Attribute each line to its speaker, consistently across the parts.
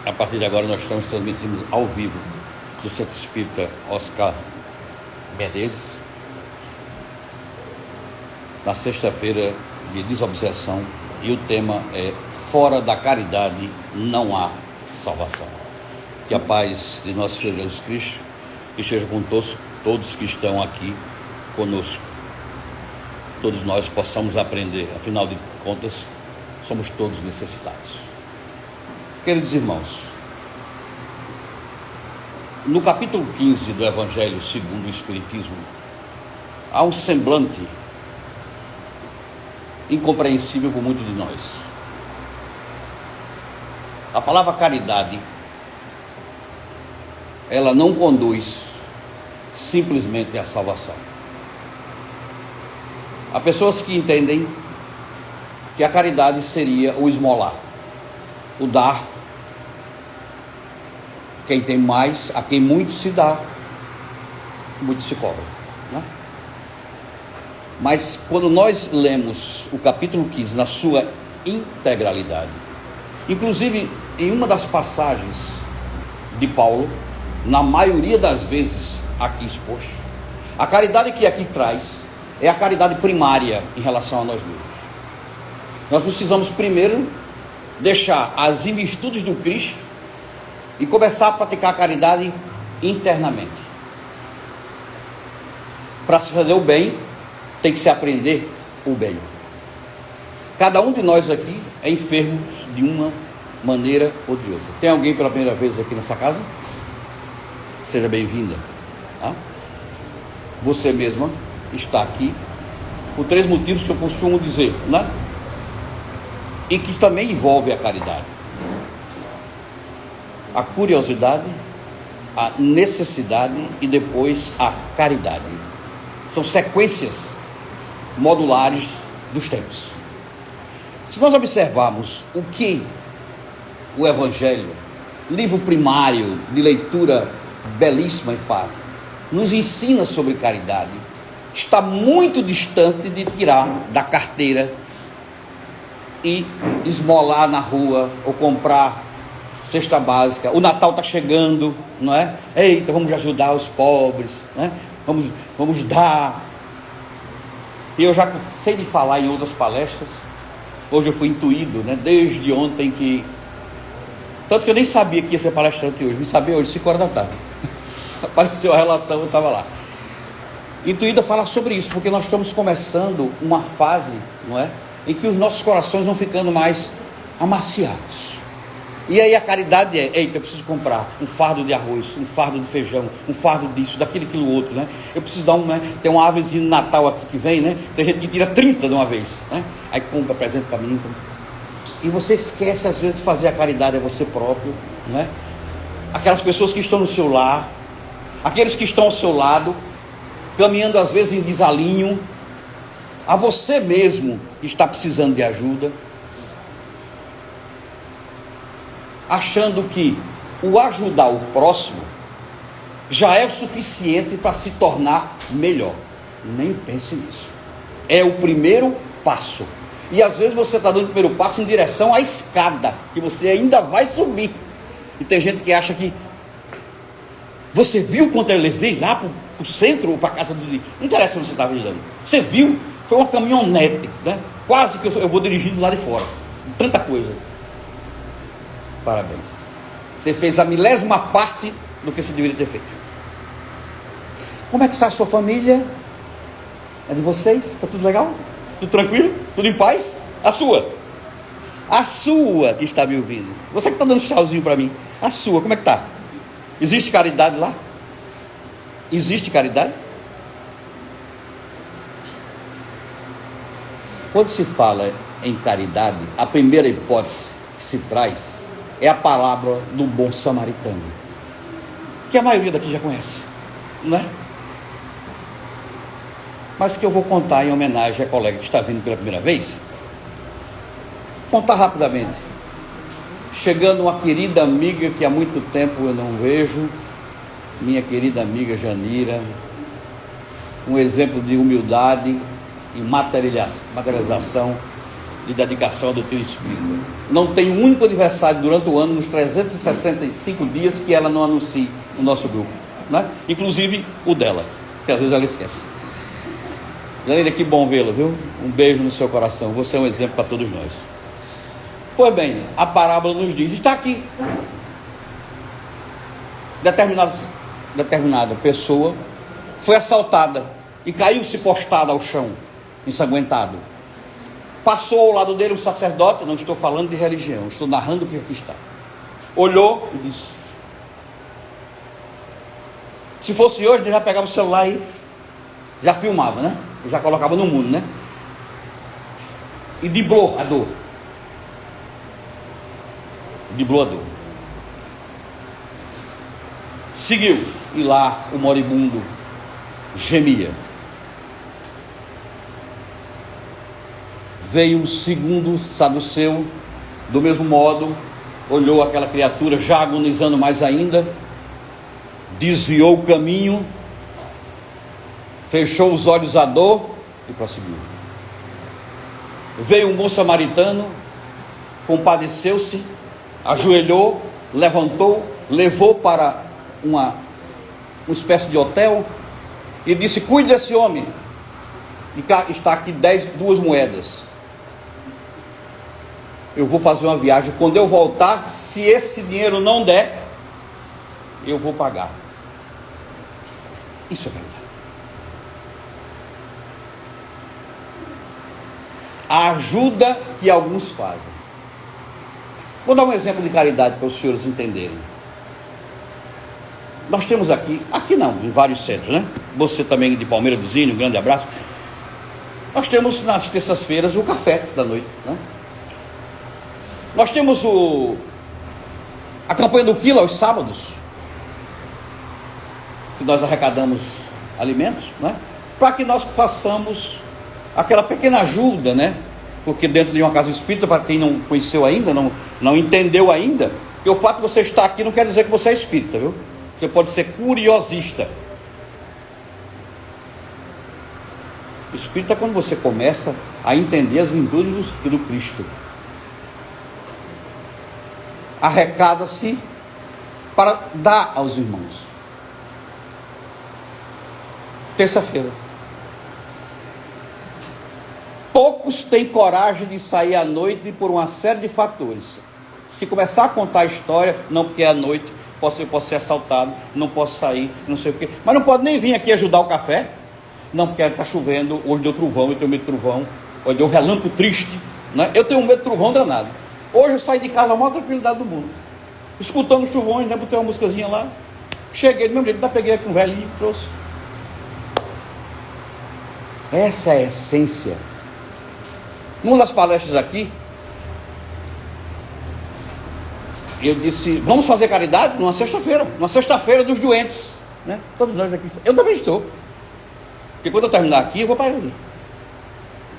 Speaker 1: A partir de agora nós estamos transmitindo ao vivo do Centro Espírita Oscar Menezes, na sexta-feira de desobsessão, e o tema é: fora da caridade não há salvação. Que a paz de nosso Senhor Jesus Cristo esteja com todos que estão aqui conosco. Todos nós possamos aprender, afinal de contas, somos todos necessitados. Queridos irmãos, no capítulo 15 do Evangelho segundo o Espiritismo, há um semblante incompreensível por muitos de nós. A palavra caridade, ela não conduz simplesmente à salvação. Há pessoas que entendem que a caridade seria o esmolar, o dar. Quem tem mais, a quem muito se dá, muito se cobra, né? Mas quando nós lemos o capítulo 15 na sua integralidade, inclusive em uma das passagens de Paulo, na maioria das vezes aqui exposto, a caridade que aqui traz é a caridade primária em relação a nós mesmos. Nós precisamos primeiro deixar as invirtudes do Cristo e começar a praticar a caridade internamente. Para se fazer o bem, tem que se aprender o bem. Cada um de nós aqui é enfermo de uma maneira ou de outra. Tem alguém pela primeira vez aqui nessa casa? Seja bem-vinda. Tá? Você mesma está aqui por 3 motivos que eu costumo dizer, né? E que também envolve a caridade: a curiosidade, a necessidade e depois a caridade. São sequências modulares dos tempos. Se nós observarmos o que o Evangelho, livro primário de leitura belíssima e fácil, nos ensina sobre caridade, está muito distante de tirar da carteira e esmolar na rua ou comprar cesta básica. O Natal está chegando, não é? Eita, vamos ajudar os pobres, né? Vamos dar. E eu já sei de falar em outras palestras. Hoje eu fui intuído, né? Desde ontem que... Tanto que eu nem sabia que ia ser palestrante hoje. Vim saber hoje, 5 horas da tarde. Apareceu a relação, eu estava lá. Intuído a falar sobre isso, porque nós estamos começando uma fase, não é? Em que os nossos corações vão ficando mais amaciados. E aí a caridade é: eita, eu preciso comprar um fardo de arroz, um fardo de feijão, um fardo disso, daquilo, aquilo outro, né? Eu preciso dar né? Tem uma árvorezinha de Natal aqui que vem, né? Tem gente que tira 30 de uma vez, né? Aí compra presente para mim. E você esquece às vezes de fazer a caridade a você próprio, né? Aquelas pessoas que estão no seu lar, aqueles que estão ao seu lado, caminhando às vezes em desalinho, a você mesmo que está precisando de ajuda, achando que o ajudar o próximo já é o suficiente para se tornar melhor. Nem pense nisso. É o primeiro passo. E às vezes você está dando o primeiro passo em direção à escada, que você ainda vai subir. E tem gente que acha que... Você viu quanto eu levei lá para o centro ou para a casa do... Não interessa onde você estava andando. Você viu? Foi uma caminhonete, né? Quase que eu vou dirigindo lá de fora. Tanta coisa. Parabéns. Você fez a 1000ª parte do que você deveria ter feito. Como é que está a sua família? É de vocês? Está tudo legal? Tudo tranquilo? Tudo em paz? A sua que está me ouvindo. Você que está dando tchauzinho para mim. A sua, como é que está? Existe caridade lá? Existe caridade? Quando se fala em caridade, a primeira hipótese que se traz é a palavra do bom samaritano, que a maioria daqui já conhece, não é? Mas que eu vou contar em homenagem à colega que está vindo pela primeira vez. Contar rapidamente. Chegando uma querida amiga que há muito tempo eu não vejo, minha querida amiga Janira, um exemplo de humildade e materialização de dedicação à doutrina espírita. Não tem um único aniversário durante o ano, nos 365 dias, que ela não anuncie no nosso grupo, né? Inclusive o dela, que às vezes ela esquece. Janine, que bom vê-la, viu? Um beijo no seu coração, você é um exemplo para todos nós. Pois bem, a parábola nos diz, está aqui, determinada pessoa foi assaltada e caiu-se postada ao chão, ensanguentado. Passou ao lado dele um sacerdote, não estou falando de religião, estou narrando o que aqui está. Olhou e disse: se fosse hoje, ele já pegava o celular e já filmava, né? Já colocava no mundo, né? E driblou a dor. Driblou a dor. Seguiu, e lá o moribundo gemia. Veio o segundo saduceu, do mesmo modo, olhou aquela criatura já agonizando mais ainda, desviou o caminho, fechou os olhos à dor e prosseguiu. Veio um bom samaritano, compadeceu-se, ajoelhou, levantou, levou para uma espécie de hotel e disse: cuide desse homem, e está aqui 2 moedas. Eu vou fazer uma viagem, quando eu voltar, se esse dinheiro não der, eu vou pagar. Isso é verdade. A ajuda que alguns fazem. Vou dar um exemplo de caridade para os senhores entenderem. Nós temos aqui não, em vários centros, né? Você também de Palmeira do Zinho, um grande abraço. Nós temos nas terças-feiras o café da noite, né? Nós temos a campanha do quilo aos sábados, que nós arrecadamos alimentos, né? Para que nós façamos aquela pequena ajuda, né? Porque dentro de uma casa espírita, para quem não conheceu ainda, não entendeu ainda, que o fato de você estar aqui não quer dizer que você é espírita, viu? Você pode ser curiosista. Espírita é quando você começa a entender as virtudes do Cristo. Arrecada-se para dar aos irmãos. Terça-feira. Poucos têm coragem de sair à noite por uma série de fatores. Se começar a contar a história, não, porque é à noite, eu posso ser assaltado, não posso sair, não sei o quê. Mas não pode nem vir aqui ajudar o café. Não, porque está chovendo, hoje deu trovão, eu tenho medo de trovão. Hoje deu um relâmpago triste, né? Eu tenho medo de trovão danado. Hoje eu saí de casa com a maior tranquilidade do mundo, escutando os trovões, né? Botei uma musicazinha lá, cheguei do mesmo jeito, peguei aqui um velhinho, trouxe. Essa é a essência. Numa das palestras aqui, eu disse: vamos fazer caridade numa sexta-feira dos doentes, né? Todos nós aqui, eu também estou, porque quando eu terminar aqui, eu vou para ali,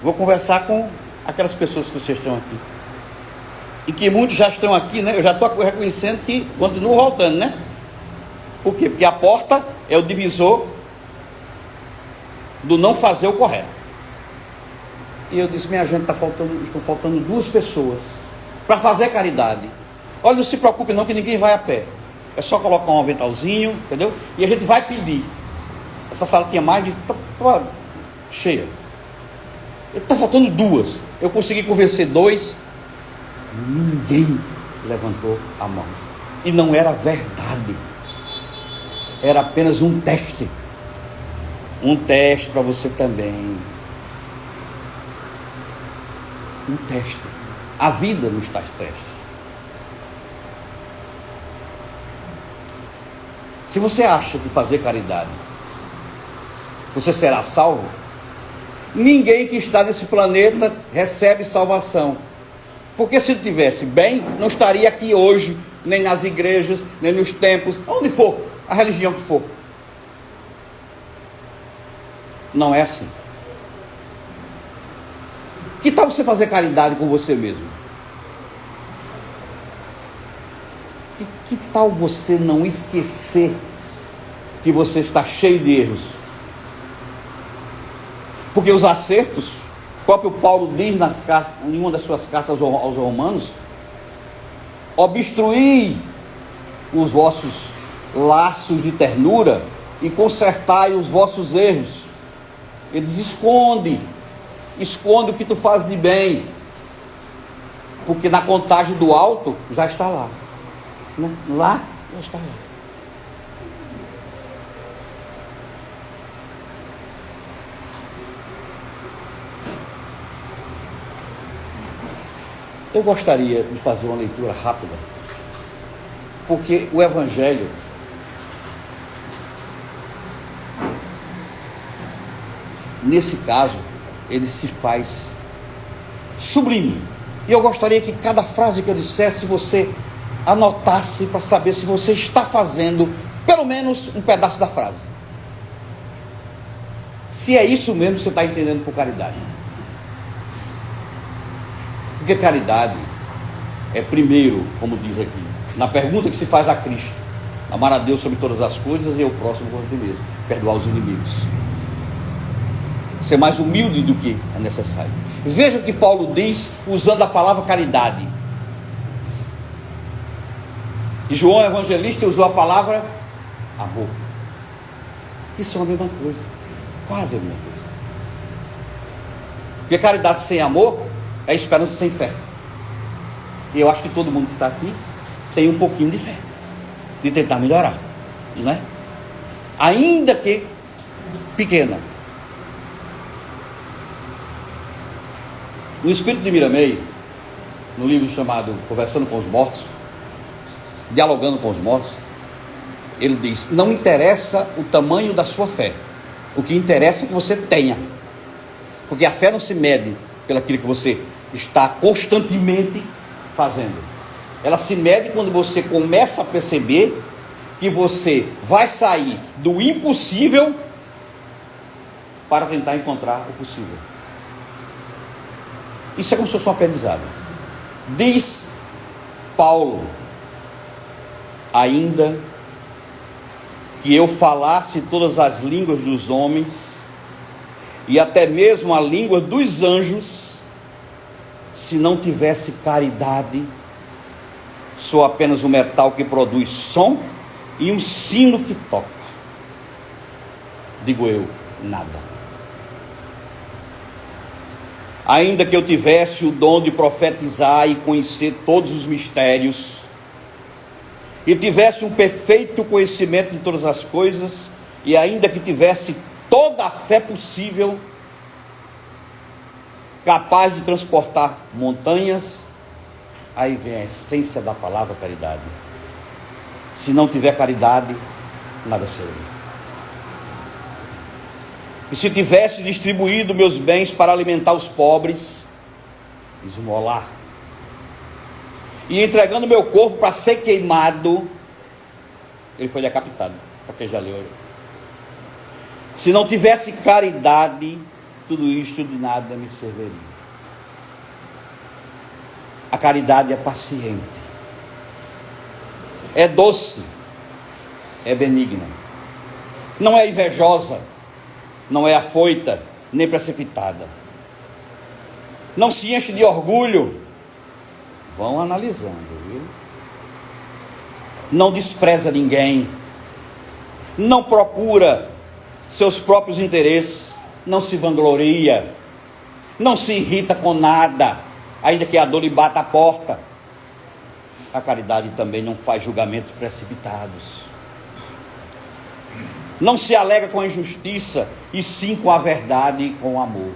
Speaker 1: vou conversar com aquelas pessoas que vocês estão aqui, e que muitos já estão aqui, né? Eu já estou reconhecendo que continuam voltando, né? Por quê? Porque a porta é o divisor do não fazer o correto. E eu disse: minha gente, estão faltando 2 pessoas para fazer caridade. Olha, não se preocupe não, que ninguém vai a pé. É só colocar um aventalzinho, entendeu? E a gente vai pedir. Essa sala tinha mais de... cheia. Está faltando 2. Eu consegui convencer 2. Ninguém levantou a mão. E não era verdade. Era apenas um teste. Um teste para você também. Um teste. A vida nos faz testes. Se você acha que fazer caridade você será salvo, ninguém que está nesse planeta recebe salvação. Porque se ele estivesse bem, não estaria aqui hoje, nem nas igrejas, nem nos templos, onde for, a religião que for. Não é assim. Que tal você fazer caridade com você mesmo? Que tal você não esquecer que você está cheio de erros? Porque os acertos O próprio Paulo diz em uma das suas cartas aos Romanos: obstruí os vossos laços de ternura e consertai os vossos erros. Ele diz: esconde o que tu fazes de bem, porque na contagem do alto já está lá, né? Lá já está lá. Eu gostaria de fazer uma leitura rápida, porque o Evangelho nesse caso ele se faz sublime, e eu gostaria que cada frase que eu dissesse você anotasse para saber se você está fazendo pelo menos um pedaço da frase, se é isso mesmo que você está entendendo por caridade. Porque caridade é, primeiro, como diz aqui, na pergunta que se faz a Cristo: amar a Deus sobre todas as coisas e ao próximo como a ti mesmo, perdoar os inimigos, ser mais humilde do que é necessário. Veja o que Paulo diz usando a palavra caridade. E João Evangelista usou a palavra amor, que são a mesma coisa, quase a mesma coisa. Porque caridade sem amor é esperança sem fé. E eu acho que todo mundo que está aqui tem um pouquinho de fé, de tentar melhorar, não é? Ainda que pequena. O espírito de Miramei, no livro chamado Conversando com os Mortos, Dialogando com os Mortos, ele diz: não interessa o tamanho da sua fé, o que interessa é que você tenha, porque a fé não se mede pelaquilo que você está constantemente fazendo. Ela se mede quando você começa a perceber que você vai sair do impossível para tentar encontrar o possível. Isso é como se fosse um aprendizado. Diz Paulo: ainda que eu falasse todas as línguas dos homens e até mesmo a língua dos anjos, se não tivesse caridade, sou apenas um metal que produz som e um sino que toca. Digo eu, nada. Ainda que eu tivesse o dom de profetizar e conhecer todos os mistérios, e tivesse um perfeito conhecimento de todas as coisas, e ainda que tivesse toda a fé possível, capaz de transportar montanhas, aí vem a essência da palavra caridade: se não tiver caridade, nada serei. E se tivesse distribuído meus bens para alimentar os pobres, esmolar, e entregando meu corpo para ser queimado, ele foi decapitado, para quem já leu. Se não tivesse caridade, tudo isto de nada me serviria. A caridade é paciente, é doce, é benigna, não é invejosa, não é afoita, nem precipitada, não se enche de orgulho. Vão analisando, viu? Não despreza ninguém, não procura seus próprios interesses, não se vangloria, não se irrita com nada, ainda que a dor lhe bata a porta. A caridade também não faz julgamentos precipitados, não se alegra com a injustiça, e sim com a verdade e com o amor.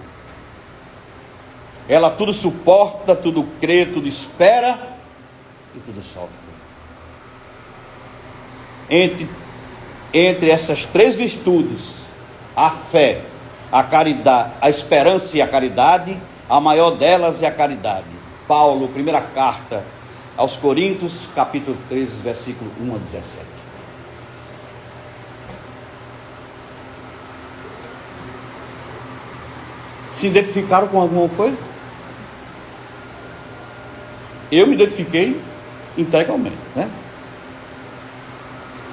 Speaker 1: Ela tudo suporta, tudo crê, tudo espera e tudo sofre. Entre essas três virtudes, a fé, a caridade, a esperança e a caridade, a maior delas é a caridade. Paulo, primeira carta aos Coríntios, capítulo 13, versículo 1 a 17. Se identificaram com alguma coisa? Eu me identifiquei integralmente, né?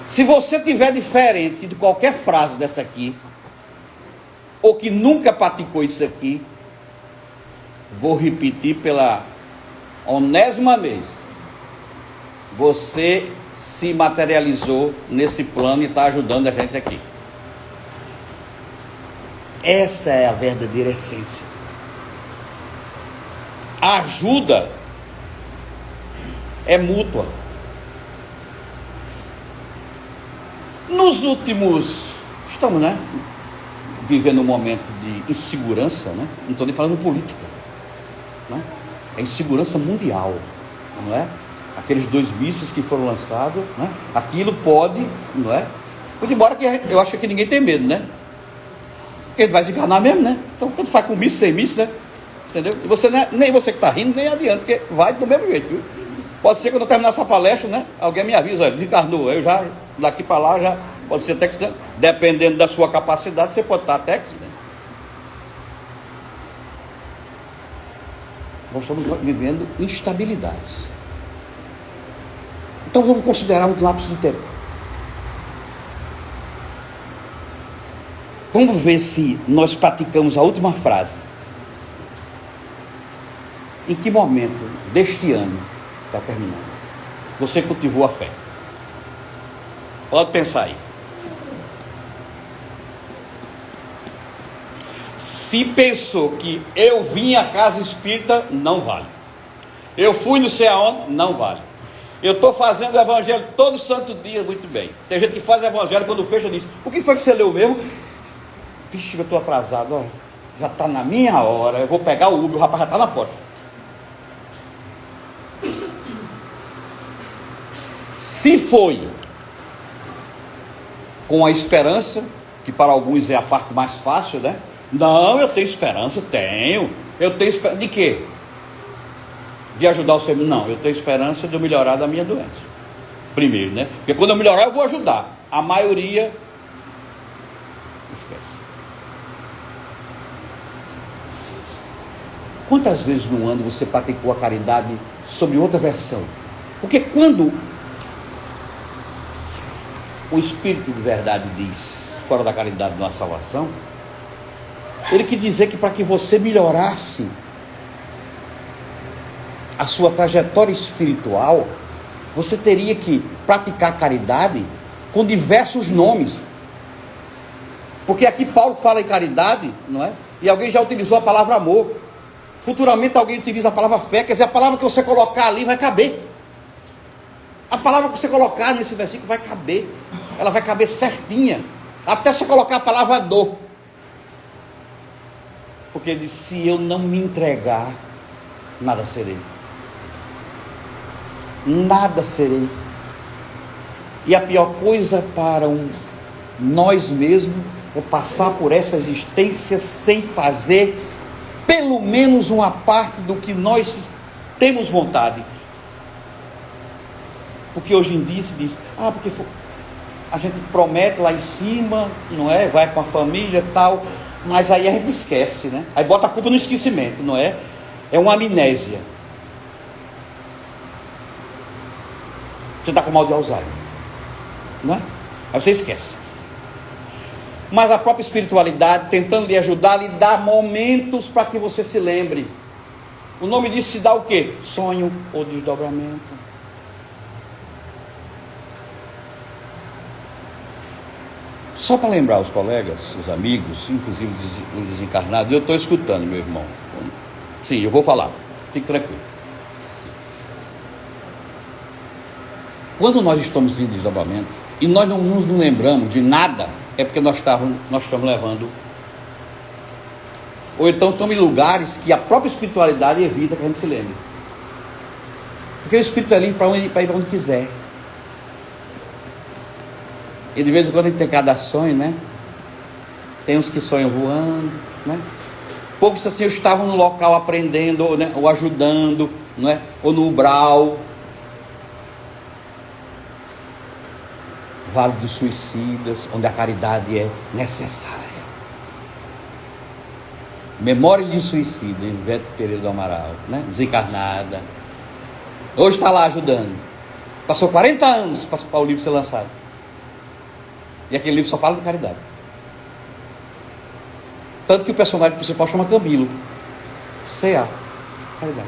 Speaker 1: Se você tiver diferente de qualquer frase dessa aqui, ou que nunca praticou isso aqui, Vou repetir pela 10ª vez. Você se materializou nesse plano e está ajudando a gente aqui. Essa é a verdadeira essência. A ajuda é mútua. Nos últimos... Estamos, né? Vivendo um momento de insegurança, né? Não estou nem falando política, né? É insegurança mundial, não é? Aqueles 2 mísseis que foram lançados, né? Aquilo pode, não é? Muito embora que eu acho que ninguém tem medo, né? Porque ele vai desencarnar mesmo, né? Então, quando faz com míssil, sem míssil, né? Entendeu? E você, nem você que está rindo, nem adianta, porque vai do mesmo jeito, viu? Pode ser que quando eu terminar essa palestra, né? Alguém me avisa, desencarnou. Eu já, daqui para lá, já pode ser até que, dependendo da sua capacidade, você pode estar até aqui, né? Nós estamos vivendo instabilidades. Então vamos considerar um lapso de tempo. Vamos ver se nós praticamos a última frase. Em que momento deste ano está terminando você cultivou a fé? Pode pensar aí. Se pensou que eu vim à casa espírita, não vale. Eu fui não sei aonde, não vale. Eu estou fazendo o evangelho todo santo dia, muito bem. Tem gente que faz o evangelho, quando fecha diz: o que foi que você leu mesmo? Vixe, eu estou atrasado, ó. Já está na minha hora, eu vou pegar o Uber, o rapaz já está na porta. Se foi com a esperança, que para alguns é a parte mais fácil, né? Não, eu tenho esperança, tenho. Eu tenho esperança de quê? De ajudar o ser. Não, eu tenho esperança de eu melhorar da minha doença. Primeiro, né? Porque quando eu melhorar, eu vou ajudar. A maioria esquece. Quantas vezes no ano você praticou a caridade sobre outra versão? Porque quando o Espírito de verdade diz, fora da caridade não há salvação, ele quer dizer que para que você melhorasse a sua trajetória espiritual, você teria que praticar caridade com diversos nomes. Porque aqui Paulo fala em caridade, não é? E alguém já utilizou a palavra amor. Futuramente alguém utiliza a palavra fé, quer dizer, a palavra que você colocar ali vai caber. A palavra que você colocar nesse versículo vai caber. Ela vai caber certinha. Até você colocar a palavra dor. Porque ele disse: se eu não me entregar, nada serei. Nada serei. E a pior coisa para nós mesmos é passar por essa existência sem fazer pelo menos uma parte do que nós temos vontade. Porque hoje em dia se diz: porque a gente promete lá em cima, não é? Vai com a família e tal, mas aí a gente esquece, né? Aí bota a culpa no esquecimento, não é? É uma amnésia. Você está com mal de Alzheimer, não é? Aí você esquece. Mas a própria espiritualidade, tentando lhe ajudar, lhe dá momentos para que você se lembre. O nome disso se dá o quê? Sonho ou desdobramento. Só para lembrar os colegas, os amigos, inclusive os desencarnados, eu estou escutando, meu irmão. Sim, eu vou falar, fique tranquilo. Quando nós estamos em desdobramento e nós não nos lembramos de nada, é porque nós estamos levando, ou então estamos em lugares que a própria espiritualidade evita que a gente se lembre. Porque o espírito é livre para ir para onde quiser. E de vez em quando a gente tem cada sonho, né? Tem uns que sonham voando, né? Poucos assim estavam no local aprendendo, né? Ou ajudando, não é? Ou no umbral. Vale dos Suicidas, onde a caridade é necessária. Memória de Suicida, Ivete Pereira do Amaral, né? Desencarnada. Hoje está lá ajudando. Passou 40 anos para o livro ser lançado. E aquele livro só fala de caridade. Tanto que o personagem principal chama Camilo. C.A. Caridade.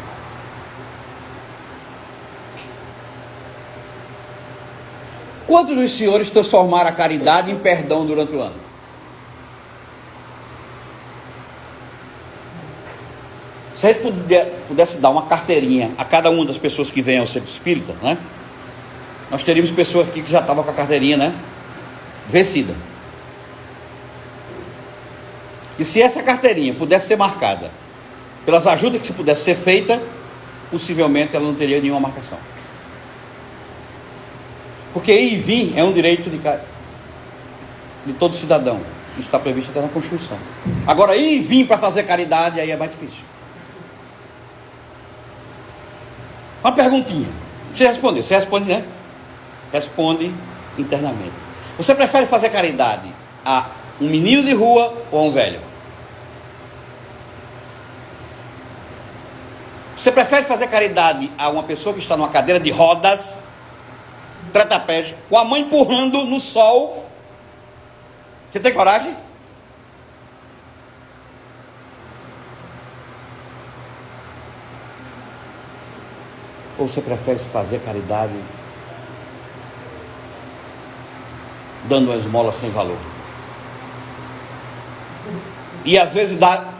Speaker 1: Quantos dos senhores transformaram a caridade em perdão durante o ano? Se a gente pudesse dar uma carteirinha a cada uma das pessoas que vêm ao centro espírita, né? Nós teríamos pessoas aqui que já estavam com a carteirinha, né? Vencida. E se essa carteirinha pudesse ser marcada pelas ajudas que pudesse ser feita, possivelmente ela não teria nenhuma marcação. Porque ir e vir é um direito de todo cidadão. Isso está previsto até na Constituição. Agora, ir e vir para fazer caridade, aí é mais difícil. Uma perguntinha. Você responde, né? Responde internamente. Você prefere fazer caridade a um menino de rua ou a um velho? Você prefere fazer caridade a uma pessoa que está numa cadeira de rodas, tetraplégico, com a mãe empurrando no sol? Você tem coragem? Ou você prefere fazer caridade dando uma esmola sem valor? E às vezes dá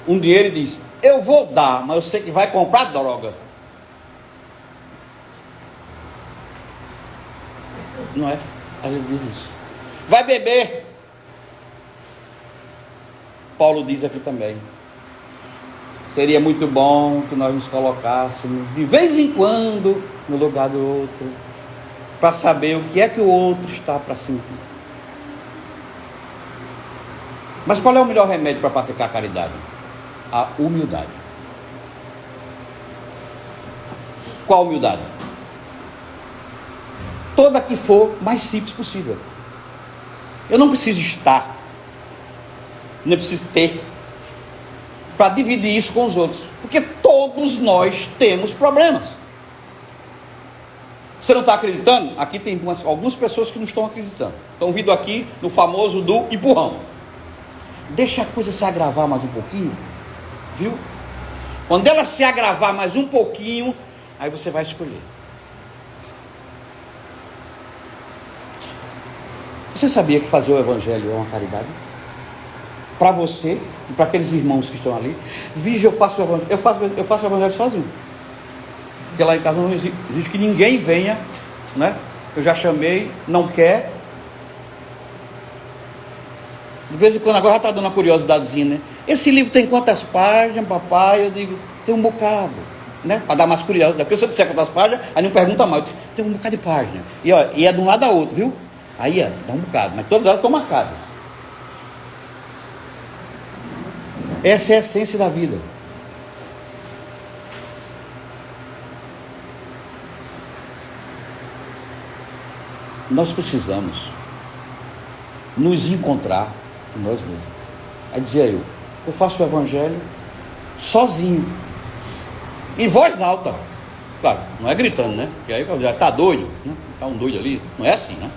Speaker 1: um dinheiro e diz: eu vou dar, mas eu sei que vai comprar droga. Não é? Às vezes diz isso. Vai beber. Paulo diz aqui também: seria muito bom que nós nos colocássemos de vez em quando no lugar do outro, para saber o que é que o outro está para sentir. Mas qual é o melhor remédio para praticar a caridade? A humildade. Qual humildade? Toda que for mais simples possível. Eu não preciso estar, nem preciso ter, para dividir isso com os outros, porque todos nós temos problemas. Você não está acreditando? Aqui tem algumas pessoas que não estão acreditando, estão vindo aqui no famoso do empurrão. Deixa a coisa se agravar mais um pouquinho, viu? Quando ela se agravar mais um pouquinho, aí você vai escolher. Você sabia que fazer o evangelho é uma caridade? Para você e para aqueles irmãos que estão ali. Vige, eu faço o evangelho sozinho. Porque lá em casa não existe que ninguém venha, né? Eu já chamei, não quer. De vez em quando, agora já está dando uma curiosidadezinha, né? Esse livro tem quantas páginas, papai? Eu digo, tem um bocado, né? Para dar mais curiosidade. Porque se eu disser quantas páginas, aí não pergunta mais. Tem um bocado de página. E, ó, e é de um lado a outro, viu? Aí, ó, dá um bocado. Mas todas elas estão marcadas. Essa é a essência da vida. Nós precisamos nos encontrar com nós mesmos. Aí dizia eu faço o evangelho sozinho, em voz alta. Claro, não é gritando, né? Porque aí já está doido, né? Está um doido ali. Não é assim, né?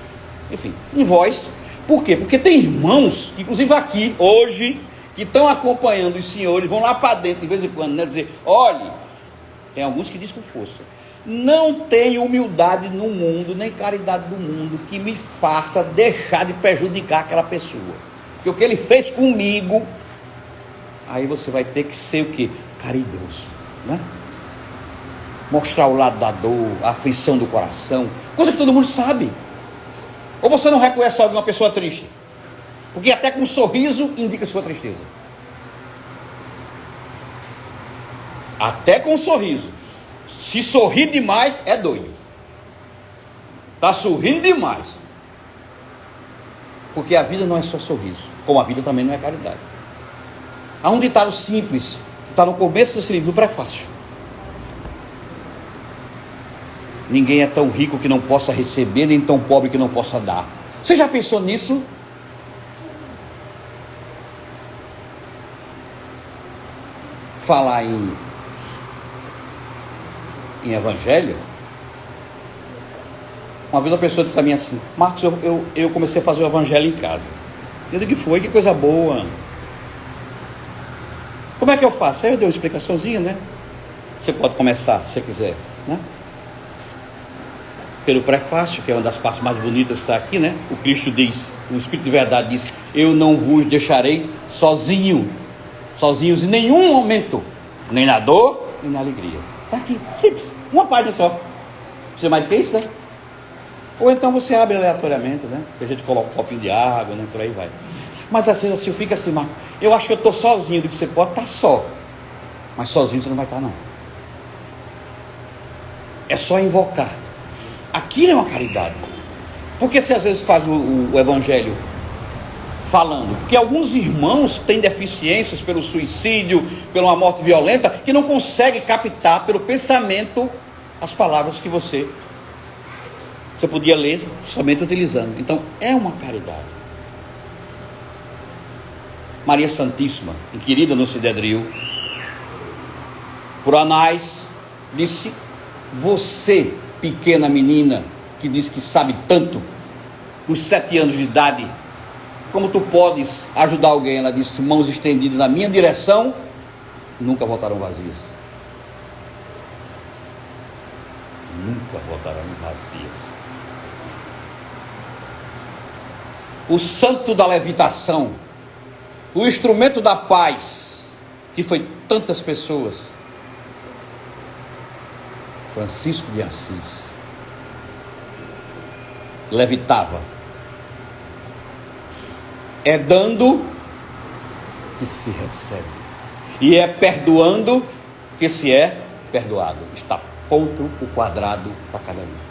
Speaker 1: Enfim, em voz. Por quê? Porque tem irmãos, inclusive aqui, hoje, que estão acompanhando os senhores, vão lá para dentro de vez em quando, né? Dizer, olha, tem alguns que dizem com força: não tem humildade no mundo, nem caridade do mundo que me faça deixar de prejudicar aquela pessoa. Porque o que ele fez comigo, aí você vai ter que ser o quê? Caridoso, né? Mostrar o lado da dor, a aflição do coração, coisa que todo mundo sabe. Ou você não reconhece alguma pessoa triste? Porque até com um sorriso indica sua tristeza. Até com um sorriso. Se sorrir demais, é doido. Está sorrindo demais. Porque a vida não é só sorriso, como a vida também não é caridade. Há um ditado simples, que está no começo desse livro, no prefácio: ninguém é tão rico que não possa receber, nem tão pobre que não possa dar. Você já pensou nisso? Falar em evangelho. Uma vez uma pessoa disse a mim assim: Marcos, eu comecei a fazer o evangelho em casa. Eu digo, que foi? Que coisa boa. Como é que eu faço? Aí eu dei uma explicaçãozinha, né? Você pode começar, se você quiser, né? Pelo prefácio, que é uma das partes mais bonitas que está aqui, né? O Cristo diz, o Espírito de verdade diz: eu não vos deixarei sozinhos em nenhum momento, nem na dor, nem na alegria. Está aqui, simples, uma página só. Precisa mais do que isso, né? Ou então você abre aleatoriamente, né? A gente coloca um copinho de água, né? Por aí vai. Mas às vezes assim, fica assim, Marco, eu acho que eu estou sozinho, do que você pode estar só, mas sozinho você não vai estar, não. É só invocar. Aquilo é uma caridade. Porque você às vezes faz o evangelho falando, porque alguns irmãos têm deficiências pelo suicídio, pela morte violenta, que não conseguem captar pelo pensamento as palavras que você podia ler somente utilizando. Então é uma caridade. Maria Santíssima, inquirida no Sidedril, por Anás, disse: você, pequena menina, que diz que sabe tanto, com 7 anos de idade, como tu podes ajudar alguém? Ela disse: mãos estendidas na minha direção, nunca voltarão vazias. Nunca voltarão vazias. O santo da levitação, o instrumento da paz, que foi tantas pessoas, Francisco de Assis, levitava. É dando que se recebe, e é perdoando que se é perdoado. Está ponto o quadrado para cada um.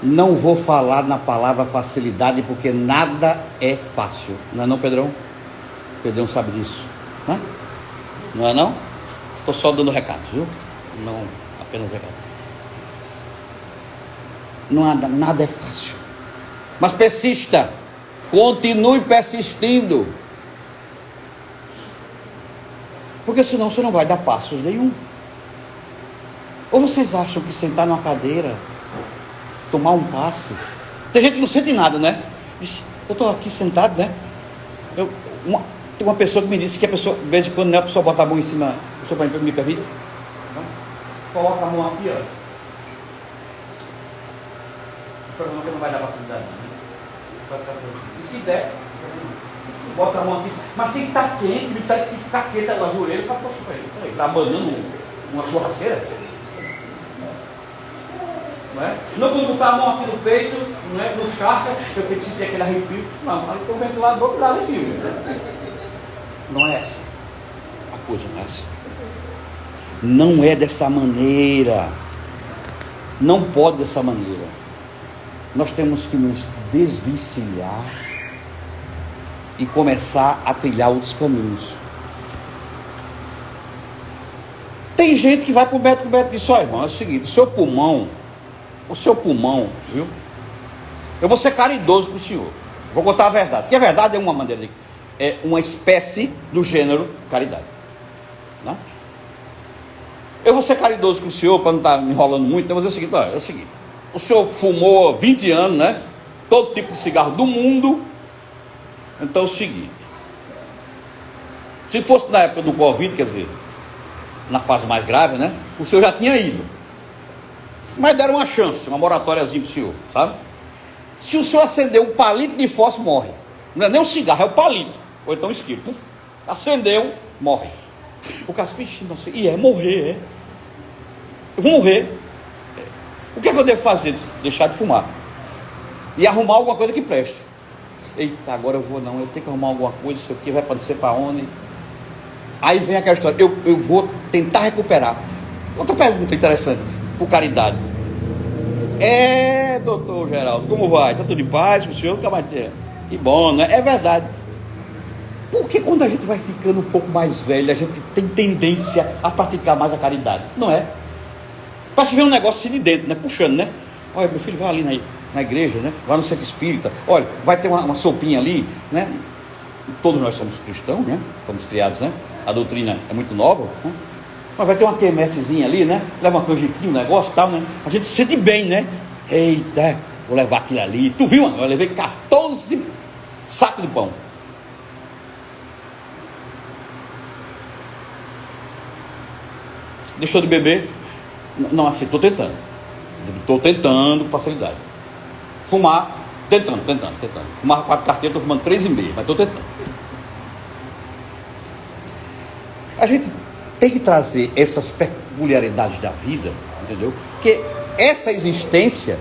Speaker 1: Não vou falar na palavra facilidade, porque nada é fácil. Não é não, Pedrão? Pedrão sabe disso, né? Não é não? Estou só dando recados, viu? Não apenas recados. Nada é fácil. Mas persista. Continue persistindo. Porque senão você não vai dar passos nenhum. Ou vocês acham que sentar numa cadeira, tomar um passe... Tem gente que não sente nada, né? Diz: eu estou aqui sentado, né? Tem uma pessoa que me disse que a pessoa, de vez em quando, né, a pessoa bota a mão em cima. O senhor me permite? Então, coloca a mão aqui, ó. O problema é que não vai dar facilidade, né? E se der, bota a mão aqui. Mas tem que estar quente, me disseram que tem que ficar quente as orelhas para possuir. Está abanando uma churrasqueira. Não é? Não, quando botar a mão aqui no peito, não é? No charca, eu tenho que sentir aquele arrepio. Não, mas o ventilador dá arrepio. Não é essa. A coisa não é essa. Não é dessa maneira. Não pode dessa maneira. Nós temos que nos desvencilhar e começar a trilhar outros caminhos. Tem gente que vai para o médico e diz: ó, irmão, é o seguinte, o seu pulmão, viu? Eu vou ser caridoso com o senhor. Vou contar a verdade. Porque a verdade é uma maneira é uma espécie do gênero caridade, né? Eu vou ser caridoso com o senhor para não estar me enrolando muito. Então, vou dizer o seguinte: olha, é o seguinte, o senhor fumou 20 anos, né? Todo tipo de cigarro do mundo. Então é o seguinte: se fosse na época do Covid, quer dizer, na fase mais grave, né? O senhor já tinha ido. Mas deram uma chance, uma moratóriazinha para o senhor, sabe? Se o senhor acender um palito de fósforo, morre. Não é nem um cigarro, é o palito. Ou então um isqueiro. Puf, acendeu, morre. O cara fez: não sei. E morrer, é. Eu vou morrer. O que é que eu devo fazer? Deixar de fumar. E arrumar alguma coisa que preste. Eita, agora eu tenho que arrumar alguma coisa, isso aqui vai aparecer para onde? Aí vem aquela história: eu vou tentar recuperar. Outra pergunta interessante, por caridade. Doutor Geraldo, como vai? Está tudo em paz com o senhor? Nunca vai ter. Que bom, né? É verdade. Porque quando a gente vai ficando um pouco mais velho, a gente tem tendência a praticar mais a caridade, não é? Parece que vem um negócio assim de dentro, né? Puxando, né? Olha, meu filho, vai ali na igreja, né? Vai no centro espírita. Olha, vai ter uma sopinha ali, né? Todos nós somos cristãos, né? Fomos criados, né? A doutrina é muito nova, né? Mas vai ter uma quermessezinha ali, né? Leva uma canjiquinha, um negócio e tal, né? A gente se sente bem, né? Eita, vou levar aquilo ali. Tu viu, mano? Eu levei 14 sacos de pão. Deixou de beber? Não, assim, estou tentando. Estou tentando com facilidade. Fumar, tentando. Fumar 4 carteiras, estou fumando 3,5, mas estou tentando. A gente tem que trazer essas peculiaridades da vida, entendeu? Porque essa existência,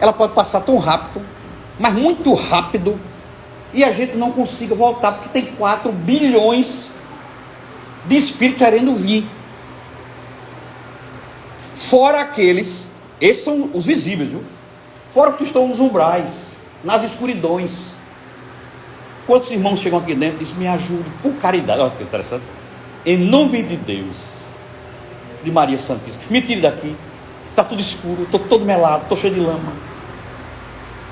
Speaker 1: ela pode passar tão rápido, mas muito rápido, e a gente não consiga voltar, porque tem 4 bilhões de espíritos querendo vir. Fora aqueles, esses são os visíveis, viu? Fora os que estão nos umbrais, nas escuridões. Quantos irmãos chegam aqui dentro e dizem, me ajude, por caridade, olha que interessante, em nome de Deus, de Maria Santíssima, me tire daqui, está tudo escuro, estou todo melado, estou cheio de lama,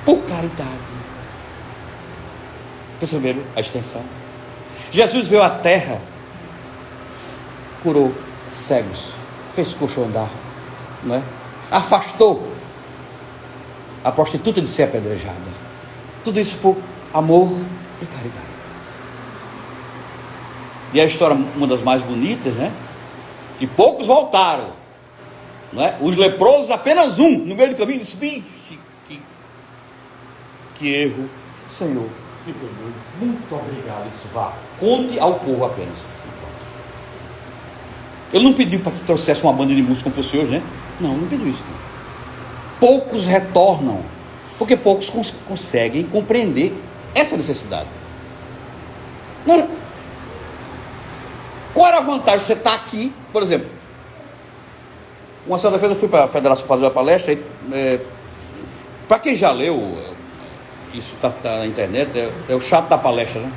Speaker 1: por caridade. Perceberam a extensão? Jesus veio à terra, curou cegos, fez coxo andar, não é? Afastou a prostituta de ser apedrejada. Tudo isso por amor e caridade. E a história, uma das mais bonitas, né? E poucos voltaram, não é? Os leprosos, apenas um, no meio do caminho, disse, vixe, que erro, Senhor, me perdoe, muito obrigado. Ele disse, vá, conte ao povo apenas. Ele não pediu para que trouxesse uma banda de música como fosse hoje, né? Não pediu isso. Não. Poucos retornam, porque poucos conseguem compreender essa necessidade. Não, qual era a vantagem de você estar aqui, por exemplo? Uma certa vez eu fui para a federação fazer uma palestra, para quem já leu, isso está na internet, é o chato da palestra, né?